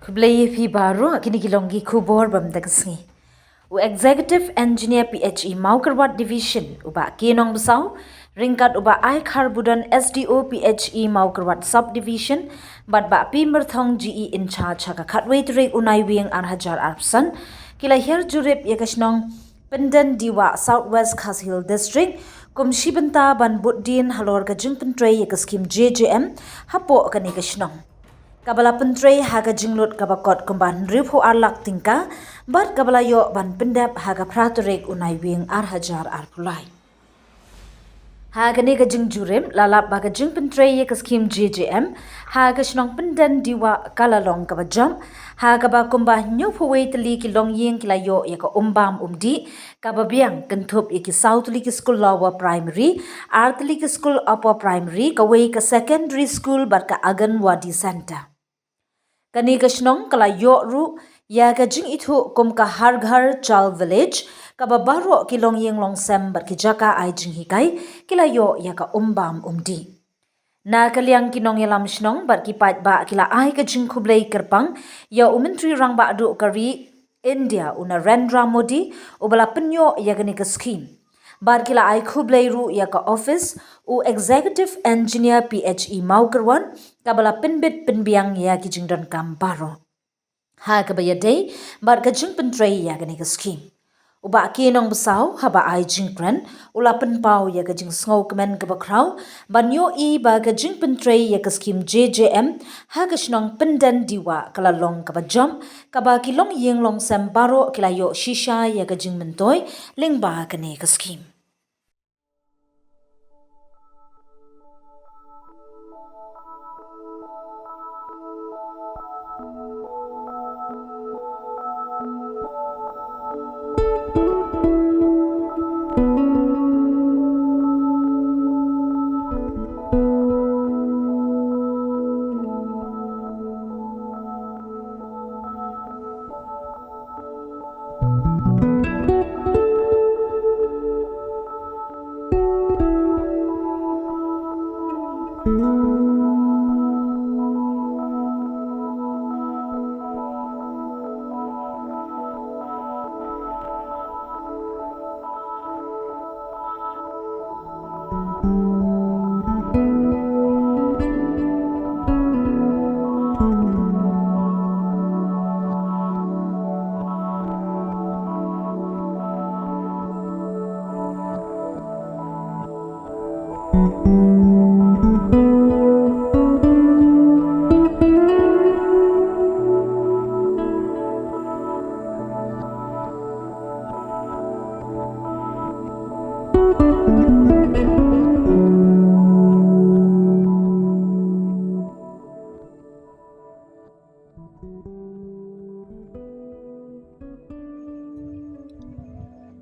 Kublai fi Baroh kini kilongi kubor bam dagasngi. U Executive Engineer PHE Maukerwat Division uba kinong besau ringkat uba ai karbudan SDO PHE Maukerwat Subdivision bat ba pi merthong GE in charge haka Kawei trek unai wing ar hajar arpsan kila her jurip yakashnong Pyndendiwah Southwest Khas Hill District kum shibenta ban buddin halor ka jingpen tray yakaskim JJM hapo kani kashnong. Kabala pentrei haga jinglut kabakot kumban ribu arlak tingka, bat kabala yo ban pendap haga praturik unai wing ar hajar ar pulai. Haga ni jing jurim lalap baga jing pentrei ye kaskim JJM, haga Shnong Pyndendiwah kalalong kabajam, haga ba kumbah nyupuwe teli kilong ying kilayo ya ka umbam umdi, kababiang kentup ya ki South Teli ki School Lower Primary, ar teli ki School Upper Primary, Kawei ka Secondary School bat ka Agan Wadi Center. Kani ka Shnong kala yo ru ya ka jing itu kum ka har ghar chal village ka Baroh kilong yeng long sem bat ki jaka ai jing hikai kila yo ya ka umbam umdi. Na kaliang kinong yalam Shnong bat ki pat ba kila ai ka jing kublai kerpang ya umentri rang ba adu kari India una Narendra Modi ubala penyo ya kani ka scheme. Bar kila ai kublai ru ya ka office u Executive Engineer PHE Maukerwan kabala penbit penbiang ya ki jingdon kam Baroh. Ha kabaya day bar ka jing pentrei ya kani ka scheme. Uba kinong besau haba ai jingkran ula penpau ya ka jing sngau kemen ka bakrau banyo I ba ka jing pentrei ya ka scheme JJM ha ka Shnong Pyndendiwah kala long ka bajam kaba kilong yeng long sem Baroh kila yo shisha ya ka jing mentoy lingba kani ka scheme.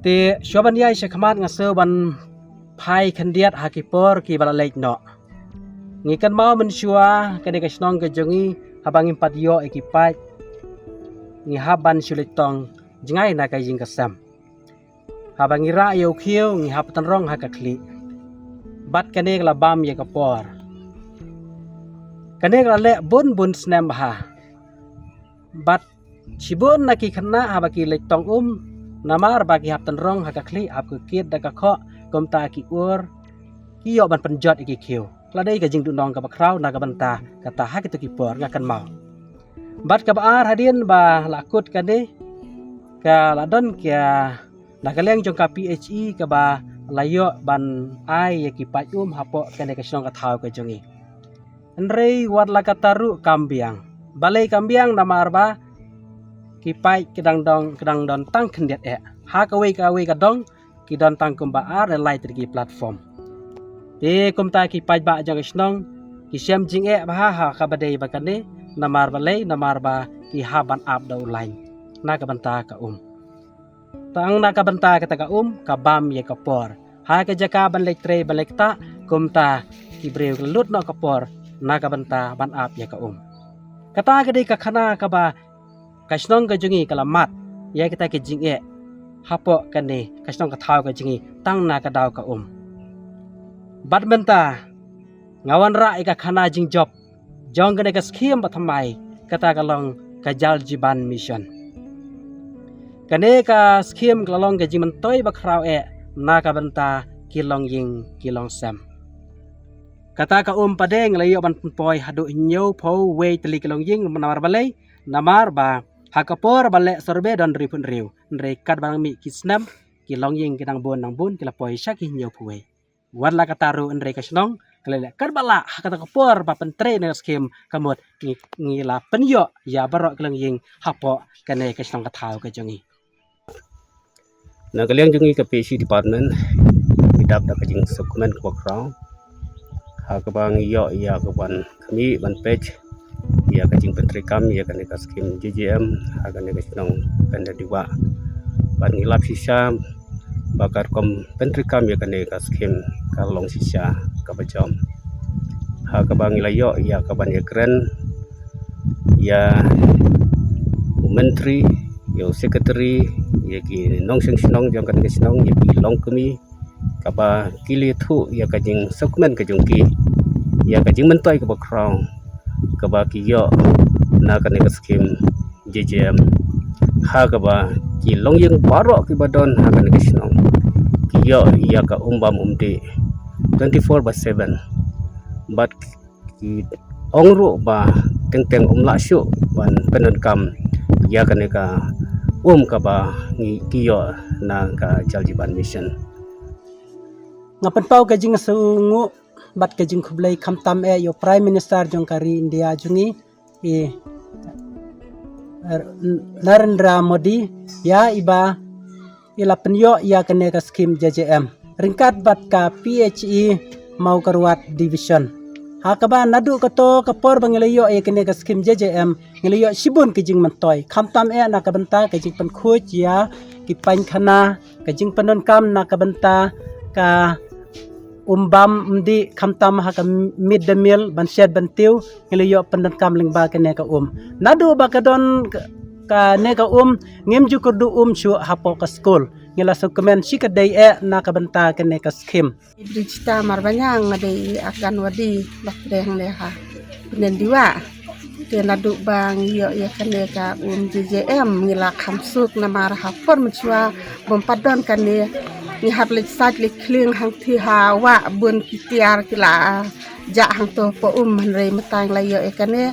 Te shoban yai shakmat nga ban pai khandiat hakipor ki bala Lait no ngi kan mau mensyua kani ka Shnong ka jongi habang impat yo ekipai ngi haban sulitong jingai na ka jing kasam habang ira yo khiu ngi hapatan rong hakakli bat kani la bam ye kapor kani la le bun snem ha bat shibun na ki khana habaki Laitong namar bagi haptan rong hakakli hap ku kit da ka kho kom ta ki ur ki yo ban penjot iki khiu ladai ka jing du nong ka bakrau na ka banta kata ha kitu ki por ngakan mau bat ka baar hadin ba lakut ka de ka ladon kya na ka leng jong ka PHE ka ba layo ban ai ki pa hapo ka ne ka Shnong ka thau ka jongi enrei wat la ka taru kambiang balai kambiang namar ba kipai kedang don tang kendiat ha Kawei ka dong ki don tang kumba ar Lait ki platform te kumta kipai ba jang Shnong ki syam jing ba ha ka badai ba kane namar balai namar ba ki haban up da online na ka banta ka tang na ka banta ka ka bam ye ka por ha ka jaka ban lek tre balek ta kumta ki breu lut no ka por na ka banta ban up ye ka kata ka dei ka khana ka ba ka Shnong ka jungi kalamat ya kita ke jing hapo kane ka Shnong ka thau ka jingi tang na ka daw ka badmenta ngawan ra ka khana jing job jong kane ka scheme ba thamai kata ka long kajal jiban mission. Kane ka skim kalong ke jiman toy bakrau na ka benta kilong ying kilong sam. Kata ka padeng layo ban poi hadu nyo po we teli kilong ying namar balai namar ba hakapor bale sorbe don ripun riu nre kat bang mi kisnam kilong ying kinang nang bun kila poi syaki nyo puwe. Warla kataru nre ka Shnong kalele kat bala hakata kapor ba pentre ne skim kamut ngila penyo ya Baroh kilong ying hapo kane ka Shnong katau ka jongi. Na kaliang jungi ke PC department idap da kajing dokumen ke background ha ke bang yo ya ke ban kami ban page ya kajing pentrikam ya kan ka skim JJM ha kan ka Shnong Pyndendiwah ban ngilap sisa bakar kom pentrikam ya kan ka skim kalong sisa ka bajom ha ke bang ilayo ya ke ban ya keren ya menteri yo secretary ya ki nong Shnong jang kan Shnong ya ki long kami kaba kili thu ya kajing dokumen kajung ki ya kajing mentoi ke background kaba ki yo na kan ka skim JJM ha kaba ki long yang Baroh ki badon ha kan ka Shnong ki yo ya ka umbam umdi 24/7 but ki ongru ba teng umla syu ban penenkam ya kan ka ka ba kiyo na ka jaljiban mission Ngapan pau kajing sungu bat kajing khublai khamtam yo prime minister jong kari India jungi Narendra Modi ya iba ila penyo ya kene ka skim JJM ringkat bat ka PHE mau karwat division hakaba nadu kato kapor bangilayo kene ka skim JJM ngilayo sibun kajing mentoy khamtam na ka benta kajing penkhuj ya ki pain khana kajing penon-kam na ka benta ka umbam umdi khamtam ha ka mid the meal ban shed ban tiu ngilayo penon-kam lingba kene ka nadu ba kadon ka ne ka ngim ju kurdu shu hapo ka school ngila dokumen sikadai na ka benta kene ka skim Berita marbanya ngadai akan wadi bakreng leha Pyndendiwah kena duk bang yo ya kene ka JJM ngila khamsuk namar hapor menchua bompadon kane ni hablik sat lik kling hang thi ha wa bun kitiar kila ja hang to po manrei metang la yo kane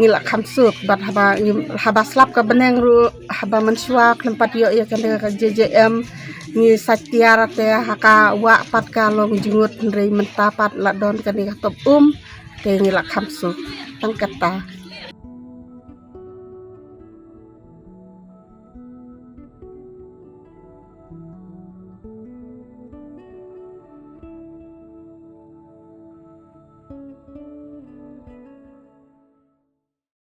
ngila khamsuk bat haba slap ka beneng ru haba menchua klempat yo ya kene ka JJM ni satiara te haka wa pat kalong jungut rei mentapat la don kani top te ngila khamsuk tang kata